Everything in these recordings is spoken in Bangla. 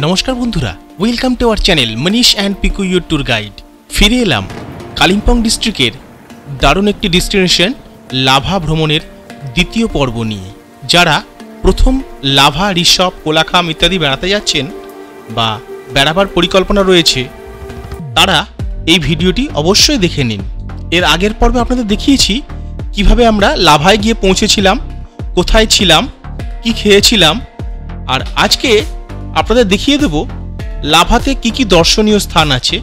নমস্কার বন্ধুরা, welcome to our channel Manish and Piku your tour guide. ফিরে এলাম কালিম্পং ডিস্ট্রিক্টের দারুণ একটি ডেস্টিনেশন লাভা ভ্রমণের দ্বিতীয় পর্ব নিয়ে। যারা প্রথম লাভা, ঋষভ, কোলাখাম ইত্যাদি বেড়াতে যাচ্ছেন বা বেড়াবার পরিকল্পনা রয়েছে, তারা এই ভিডিওটি অবশ্যই দেখে নিন। এর আগের পর্বে আপনাদের দেখিয়েছি কিভাবে আমরা লাভায় গিয়ে পৌঁছেছিলাম, কোথায় ছিলাম, কি খেয়েছিলাম, আর আজকে আপনাদের দেখিয়ে দেব লাভাতে কি কি দর্শনীয় স্থান আছে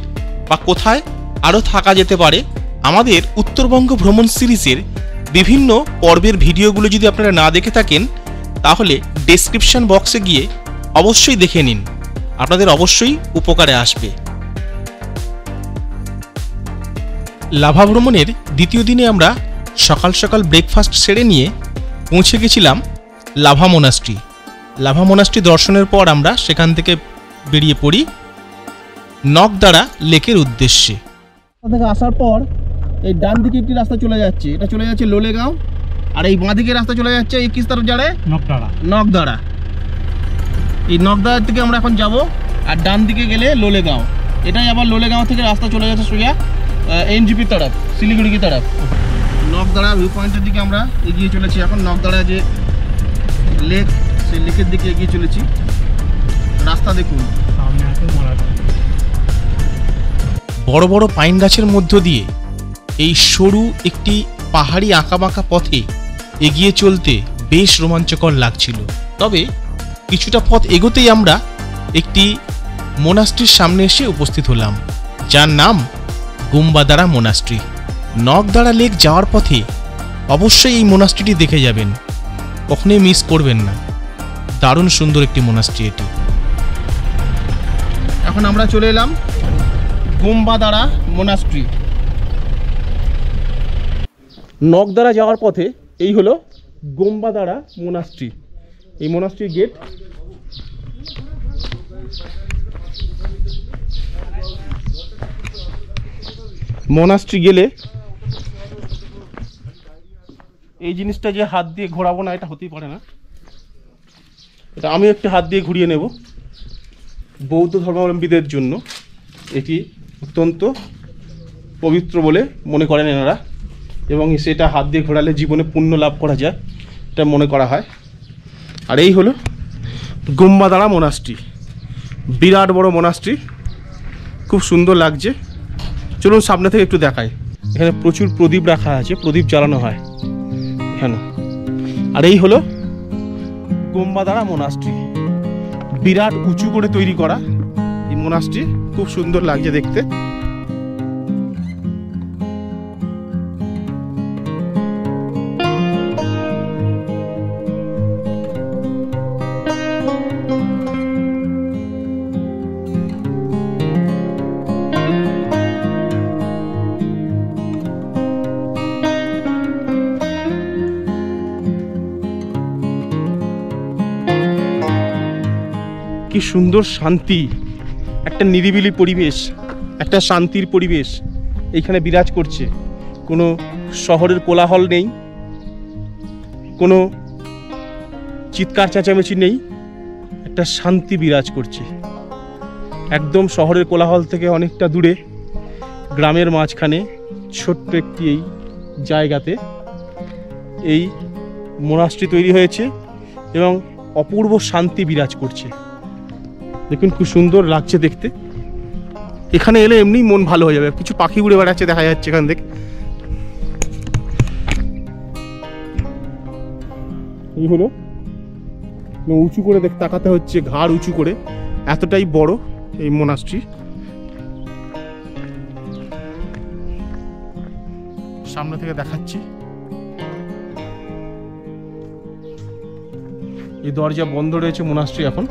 বা কোথায় আরও থাকা যেতে পারে। আমাদের উত্তরবঙ্গ ভ্রমণ সিরিজের বিভিন্ন পর্বের ভিডিওগুলো যদি আপনারা না দেখে থাকেন, তাহলে ডেসক্রিপশন বক্সে গিয়ে অবশ্যই দেখে নিন, আপনাদের অবশ্যই উপকারে আসবে। লাভা ভ্রমণের দ্বিতীয় দিনে আমরা সকাল সকাল ব্রেকফাস্ট সেরে নিয়ে পৌঁছে গেছিলাম লাভা মোনাস্ট্রি। লাভা মোনাস্ট্রি দর্শনের পর আমরা সেখান থেকে বেরিয়ে পড়ি নকদারা লেকের উদ্দেশ্যে। থেকে আসার পর এই ডান দিকে একটি রাস্তা চলে যাচ্ছে, এটা চলে যাচ্ছে লোলেগাঁও, আর এই বাঁ দিকে রাস্তা চলে যাচ্ছে এই কিস্তার জারে নকদারা। এই নকদারা থেকে আমরা এখন যাব, আর ডান দিকে গেলে লোলেগাঁও। এটাই আবার লোলেগাঁও থেকে রাস্তা চলে যাচ্ছে সোজা এনজিপি তরফ, শিলিগুড়ি কি তরফ। নকদারা ভিউ পয়েন্টের দিকে আমরা এগিয়ে চলেছি। এখন নকদারা যে লেক, সেই লেকের দিকে এগিয়ে চলেছি। রাস্তা দেখুন, বড় বড় পাইন গাছের মধ্য দিয়ে এই সরু একটি পাহাড়ি আঁকাবাঁকা পথে এগিয়ে চলতে বেশ রোমাঞ্চকর লাগছিল। তবে কিছুটা পথ এগোতেই আমরা একটি মোনাস্ট্রির সামনে এসে উপস্থিত হলাম, যার নাম গুম্বাদারা মোনাস্ট্রি। নকদারা লেক যাওয়ার পথে অবশ্যই এই মোনাস্ট্রিটি দেখে যাবেন, কখনোই মিস করবেন না। দারুণ সুন্দর একটি মোনাস্ট্রি এটি। এখন আমরা চলে এলাম গুম্বাদারা মোনাস্ট্রি। নকদারা যাওয়ার পথে এই হলো গুম্বাদারা মোনাস্ট্রি। এই মোনাস্ট্রির গেট। মোনাস্ট্রি গেলে এই জিনিসটা যে হাত দিয়ে ঘোরাবো না, এটা হতেই পারে না। এটা আমি একটু হাত দিয়ে ঘুরিয়ে নেব। বৌদ্ধ ধর্মাবলম্বীদের জন্য এটি অত্যন্ত পবিত্র বলে মনে করেন এনারা, এবং সেটা হাত দিয়ে ঘোরালে জীবনে পুণ্য লাভ করা যায়, এটা মনে করা হয়। আর এই হলো গুম্বাদারা মোনাস্ট্রি, বিরাট বড় মোনাস্ট্রি, খুব সুন্দর লাগছে। চলুন সামনে থেকে একটু দেখাই। এখানে প্রচুর প্রদীপ রাখা আছে, প্রদীপ জ্বালানো হয় এখানে। আর এই হলো গুম্বাদারা মোনাস্ট্রি, বিরাট উঁচু করে তৈরি করা এই মোনাস্ট্রি, খুব সুন্দর লাগছে দেখতে। কি সুন্দর শান্তি, একটা নিরিবিলি পরিবেশ, একটা শান্তির পরিবেশ এইখানে বিরাজ করছে। কোনো শহরের কোলাহল নেই, কোনো চিৎকার চেঁচামেচি নেই, একটা শান্তি বিরাজ করছে একদম শহরের কোলাহল থেকে অনেকটা দূরে, গ্রামের মাঝখানে ছোট্ট একটি এই জায়গাতে এই মোনাস্ট্রি তৈরি হয়েছে এবং অপূর্ব শান্তি বিরাজ করছে। দেখুন খুব সুন্দর লাগছে দেখতে। এখানে এলে এমনি মন ভালো হয়ে যাবে। কিছু পাখি উড়ে বেড়াচ্ছে দেখা যাচ্ছে এখান থেকে। এই হলো উঁচু করে তাকাতে হচ্ছে, ঘাড় উঁচু করে, এতটাই বড় এই মোনাস্ট্রি। সামনে থেকে দেখাচ্ছি। এই দরজা বন্ধ রয়েছে মোনাস্ট্রি এখন।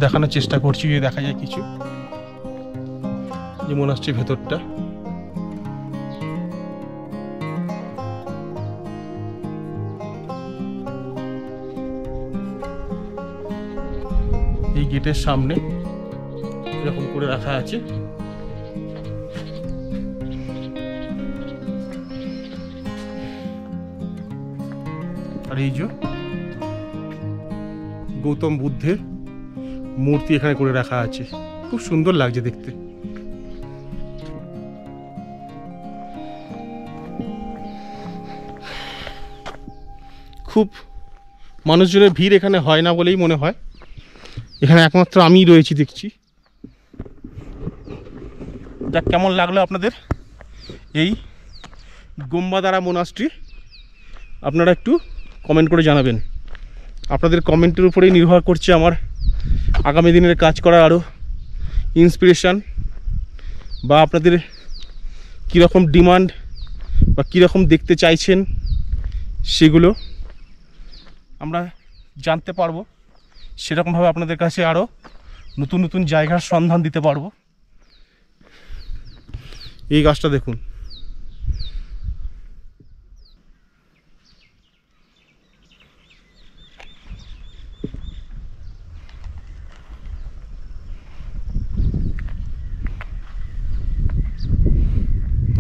দেখানোর চেষ্টা করছি, যদি দেখা যায় কিছু। যে মোনাস্ট্রির ভেতরটা এই গেটের সামনে এরকম করে রাখা আছে। আর এই যে গৌতম বুদ্ধের মূর্তি এখানে করে রাখা আছে, খুব সুন্দর লাগছে দেখতে। খুব মানুষজনের ভিড় এখানে হয় না বলেই মনে হয়, এখানে একমাত্র আমিই রয়েছি দেখছি। যা কেমন লাগলো আপনাদের এই গোম্বাদারা মোনাস্ট্রি, আপনারা একটু কমেন্ট করে জানাবেন। আপনাদের কমেন্টের উপরেই নির্ভর করছে আমার আগামী দিনের কাজ করার আরও ইন্সপিরেশান, বা আপনাদের কীরকম ডিমান্ড বা কীরকম দেখতে চাইছেন সেগুলো আমরা জানতে পারবো। সেরকমভাবে আপনাদের কাছে আরও নতুন নতুন জায়গার সন্ধান দিতে পারবো। এই গাছটা দেখুন,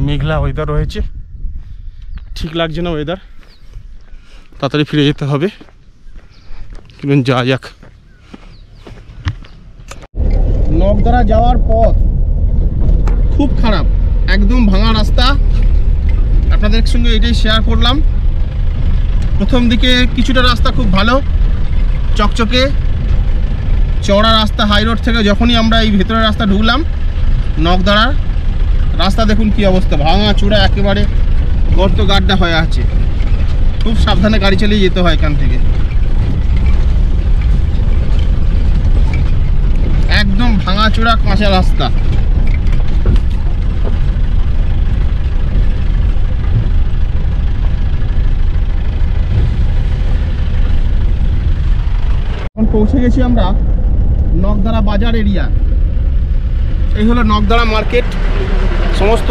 মেঘলা ওয়েদার রয়েছে, ঠিক লাগছে না ওয়েদার, তাড়াতাড়ি ফিরে যেতে হবে। কিন্তু যা যাক। নগদারা যাওয়ার পথ খুব খারাপ, একদম ভাঙা রাস্তা। আপনাদের সঙ্গে এটাই শেয়ার করলাম। প্রথম দিকে কিছুটা রাস্তা খুব ভালো, চকচকে চওড়া রাস্তা হাই রোড থেকে। যখনই আমরা এই ভেতরের রাস্তা ঢুকলাম নগদারার রাস্তা দেখুন কি অবস্থা, ভাঙা চূড়া, একেবারে গর্ত গাড্ডা হয়ে আছে। খুব সাবধানে গাড়ি চালিয়ে যেতে হয় এখান থেকে, একদম ভাঙা চূড়া কাঁচা রাস্তা। এখন পৌঁছে গেছি আমরা নগদারা বাজার এরিয়া। এই হলো নগদারা মার্কেট, সমস্ত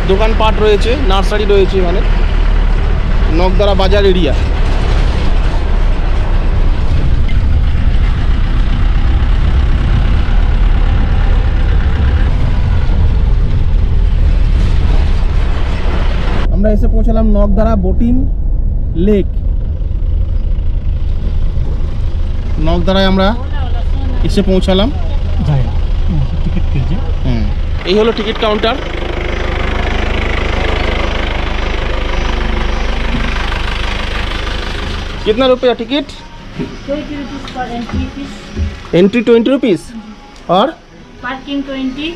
দোকানপাট রয়েছে, নার্সারি রয়েছে এখানে। নগদারা বাজার এরিয়া। আমরা এসে পৌঁছালাম নগদারা বোটিং লেক। নগদারায় আমরা এসে পৌঁছালাম। এই হলো টিকিট কাউন্টার। कितना रुपया ticket? 20 rupees for entry fees. Entry 20 rupees और Parking 20.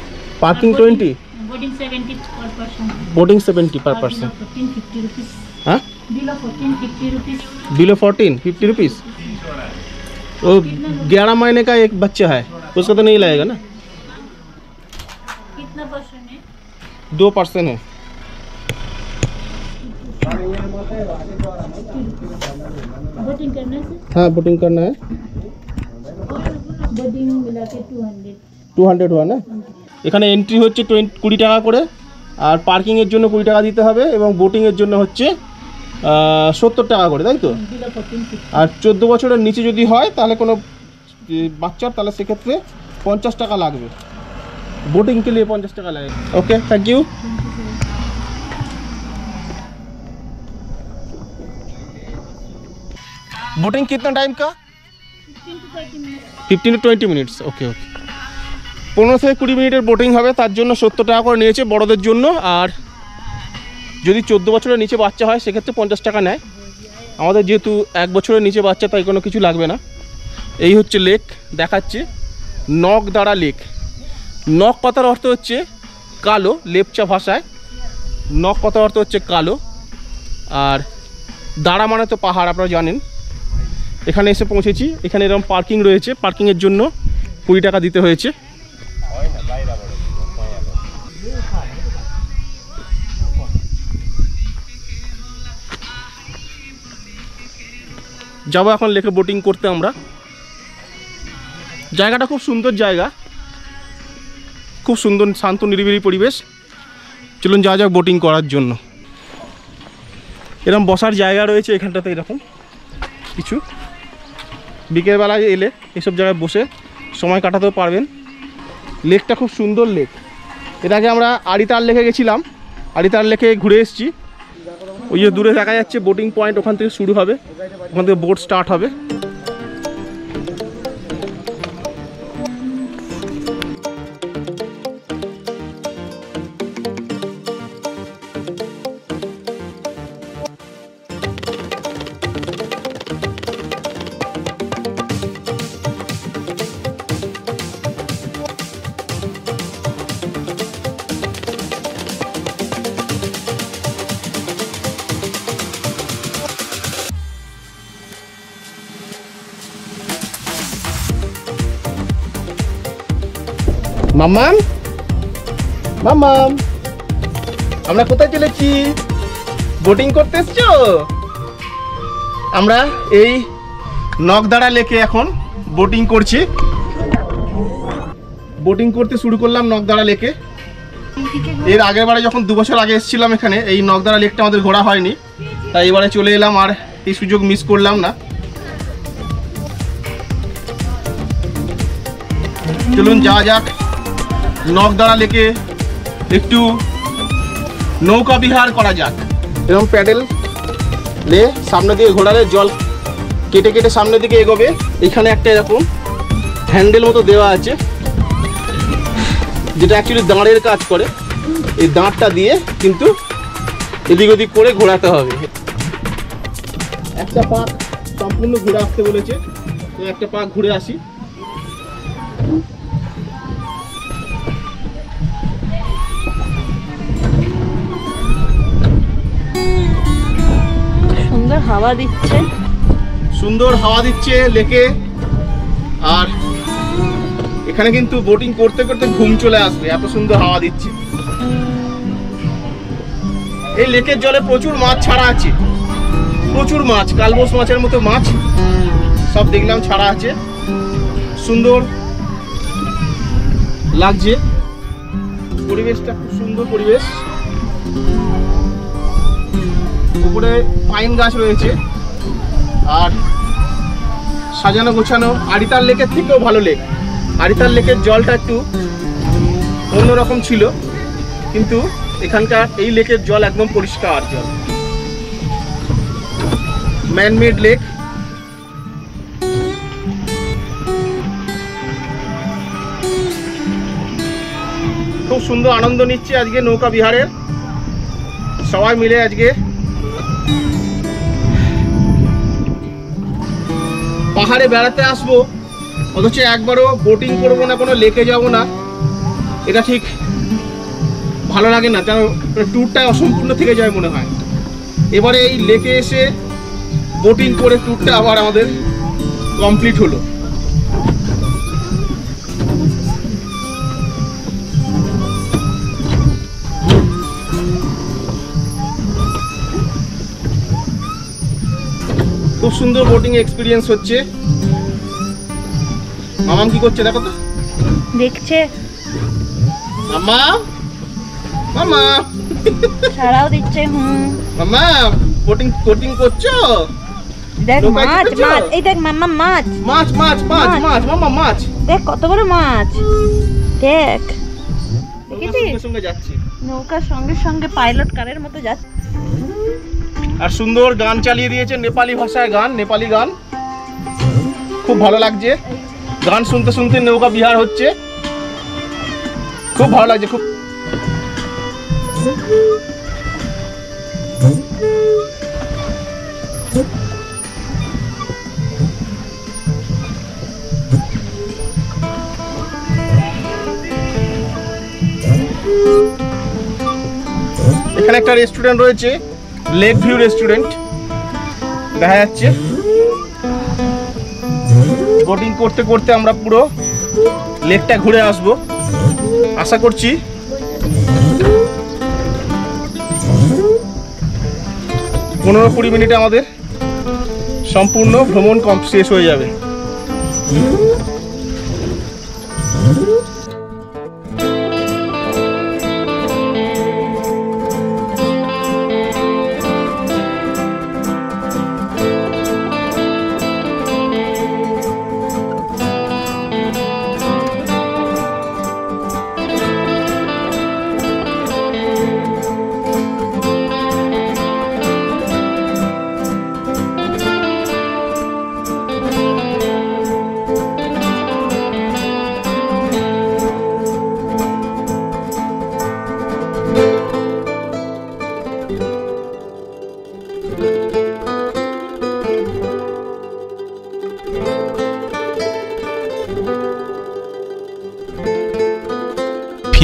पार्किंग और 20, Boarding 70 per person. बोटिंग 70 पर Or पर्सन। Below 14, 50 rupees. हाँ, Below 14, 50 rupees. Below 14 50 rupees. वो 11 महीने का एक बच्चा है, उसका तो नहीं लगेगा ना? कितना पर्सन है? 2 पर्सन है। बोटिंग करने से हाँ, बोटिंग करना है। बोटिंग मिला के 200. 200 हुआ ना। এখানে এন্ট্রি হচ্ছে 20 টাকা করে, আর পার্কিংয়ের জন্য 20 টাকা দিতে হবে, এবং বোটিংয়ের জন্য হচ্ছে 70 টাকা করে, তাই তো? Below 14, 50. আর 14 বছরের নিচে যদি হয় তাহলে কোনো বাচ্চার, তাহলে সেক্ষেত্রে 50 টাকা লাগবে। बोटिंग के लिए 50 টাকা লাগে। Okay, thank you. बोटिंग कितना टाइम का? 15 to 30 minutes. 15 to 20 minutes. Okay okay, 15 থেকে 20 মিনিটের বোটিং হবে, তার জন্য 70 টাকা করে নিয়েছে বড়দের জন্য। আর যদি 14 বছরের নিচে বাচ্চা হয় সেক্ষেত্রে 50 টাকা নেয়। আমাদের যেহেতু 1 বছরের নিচে বাচ্চা, তাই কোনো কিছু লাগবে না। এই হচ্ছে লেক দেখাচ্ছে, নগদারা লেক। নগ কথার অর্থ হচ্ছে কালো, লেপচা ভাষায় নগ কথার অর্থ হচ্ছে কালো, আর দাঁড়া মানে তো পাহাড়, আপনারা জানেন। এখানে এসে পৌঁছেছি, এখানে এরকম পার্কিং রয়েছে, পার্কিংয়ের জন্য 20 টাকা দিতে হয়েছে। যাবো এখন লেকে বোটিং করতে আমরা। জায়গাটা খুব সুন্দর জায়গা, খুব সুন্দর শান্ত নিরিবিলি পরিবেশ। চলুন যাওয়া যাক বোটিং করার জন্য। এরকম বসার জায়গা রয়েছে এখানটাতে, এরকম কিছু। বিকেলবেলায় এলে এসব জায়গায় বসে সময় কাটাতেও পারবেন। লেকটা খুব সুন্দর লেক। এর আগে আমরা আড়িতার লেকে গেছিলাম, আড়িতার লেকে ঘুরে এসেছি। ওই যে দূরে দেখা যাচ্ছে বোটিং পয়েন্ট, ওখান থেকে শুরু হবে, ওখান থেকে বোট স্টার্ট হবে। মাম্মাম, মাম্মাম, আমরা কোথায় চলেছি? বোটিং করতে এসছো? আমরা এই নকদাঁড়া লেকে এখন বোটিং করছি। বোটিং করতে শুরু করলাম নকদাঁড়া লেকে। এর আগের বারে যখন 2 বছর আগে এসেছিলাম এখানে, এই নকদাঁড়া লেকটা আমাদের ঘোরা হয়নি, তাই এবারে চলে এলাম, আর এই সুযোগ মিস করলাম না। চলুন যাওয়া যাক নকদাঁড়া লেকে, একটু নৌকা বিহার করা যাক। এরকম প্যাডেল লে সামনে দিকে ঘোরালে জল কেটে কেটে সামনের দিকে এগোবে। এখানে একটা এরকম হ্যান্ডেল মতো দেওয়া আছে, যেটা অ্যাকচুয়ালি দাঁড়ের কাজ করে। এই দাঁড়টা দিয়ে কিন্তু এদিক ওদিক করে ঘোরাতে হবে। একটা পাক সম্পূর্ণ ঘুরে আসতে বলেছে, তো একটা পাক ঘুরে আসি। সুন্দর হাওয়া দিচ্ছে, সুন্দর হাওয়া দিচ্ছে লেকে। আর এখানে কিন্তু বোটিং করতে করতে ঘুম চলে আসবে, এত সুন্দর হাওয়া দিচ্ছে। এই লেকের জলে প্রচুর মাছ ছাড়া আছে, প্রচুর মাছ, কালবোস মাছের মতো মাছ সব দেখলাম ছাড়া আছে। সুন্দর লাগছে পরিবেশটা, খুব সুন্দর পরিবেশ। উপরে পাইন গাছ রয়েছে, আর সাজানো গোছানো। আড়িতার লেকের থেকেও ভালো লেক। আড়িতার লেকের জলটা একটু অন্যরকম ছিল, কিন্তু এখানকার এই লেকের জল একদম পরিষ্কার জল, ম্যানমেড লেক। খুব সুন্দর আনন্দ নিচ্ছে আজকে নৌকা বিহারের। সবাই মিলে আজকে পাহাড়ে বেড়াতে আসবো, অথচ একবারও বোটিং করবো না, কোনো লেকে যাবো না, এটা ঠিক ভালো লাগে না। যেন ট্যুরটা অসম্পূর্ণ থেকে যায় মনে হয়। এবারে এই লেকে এসে বোটিং করে ট্যুরটা আবার আমাদের কমপ্লিট হলো। খুব সুন্দর বোটিং এক্সপিরিয়েন্স হচ্ছে। মামাম কি করছে দেখো তো, দেখছে, মামা মামা সারাও দিচ্ছে। মামা বোটিং বোটিং করছো? দেখ নৌকায় মাছ, চেপেছো? মাছ, এই দেখ মাম্মা মাছ, মাছ মাছ মাছ মাছ মামা মাছ দেখ কত বড় মাছ, দেখ দেখেছিস? সঙ্গে সঙ্গে যাচ্ছে, নৌকার সঙ্গে সঙ্গে পাইলট কারের মতো যাচ্ছে। আর সুন্দর গান চালিয়ে দিয়েছে, নেপালি ভাষায় গান, নেপালি গান। খুব ভালো লাগছে, গান শুনতে শুনতে নৌকা বিহার হচ্ছে, খুব ভালো লাগছে। খুব এখানে একটা রেস্টুরেন্ট রয়েছে, লেক ভিউ রেস্টুরেন্ট দেখা যাচ্ছে। বোটিং করতে করতে আমরা পুরো লেকটা ঘুরে আসবো, আশা করছি। পনেরো 20 মিনিটে আমাদের সম্পূর্ণ ভ্রমণ শেষ হয়ে যাবে।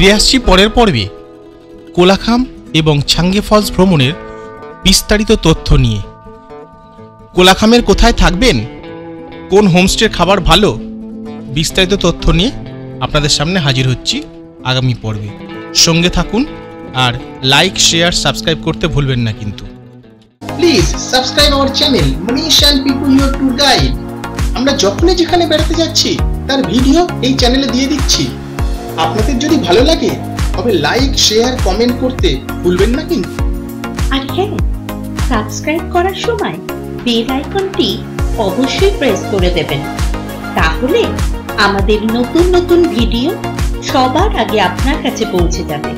ফিরে আসছি পরের পর্বে কোলাখাম এবং ছাঙ্গে ফলস ভ্রমণের বিস্তারিত তথ্য নিয়ে। কোলাখামের কোথায় থাকবেন, কোন হোমস্টের খাবার ভালো, বিস্তারিত তথ্য নিয়ে আপনাদের সামনে হাজির হচ্ছি আগামী পর্বে। সঙ্গে থাকুন আর লাইক, শেয়ার, সাবস্ক্রাইব করতে ভুলবেন না কিন্তু। Please subscribe our channel Manish and Piku your tour guide. আমরা যখনই যেখানে বেড়াতে যাচ্ছি তার ভিডিও এই চ্যানেলে দিয়ে দিচ্ছি। আপনাদের যদি ভালো লাগে তবে লাইক, শেয়ার, কমেন্ট করতে ভুলবেন না কিন্তু। আর হ্যাঁ, সাবস্ক্রাইব করার সময় বেল আইকনটি অবশ্যই প্রেস করে দেবেন, তাহলে আমাদের নতুন নতুন ভিডিও সবার আগে আপনার কাছে পৌঁছে যাবে।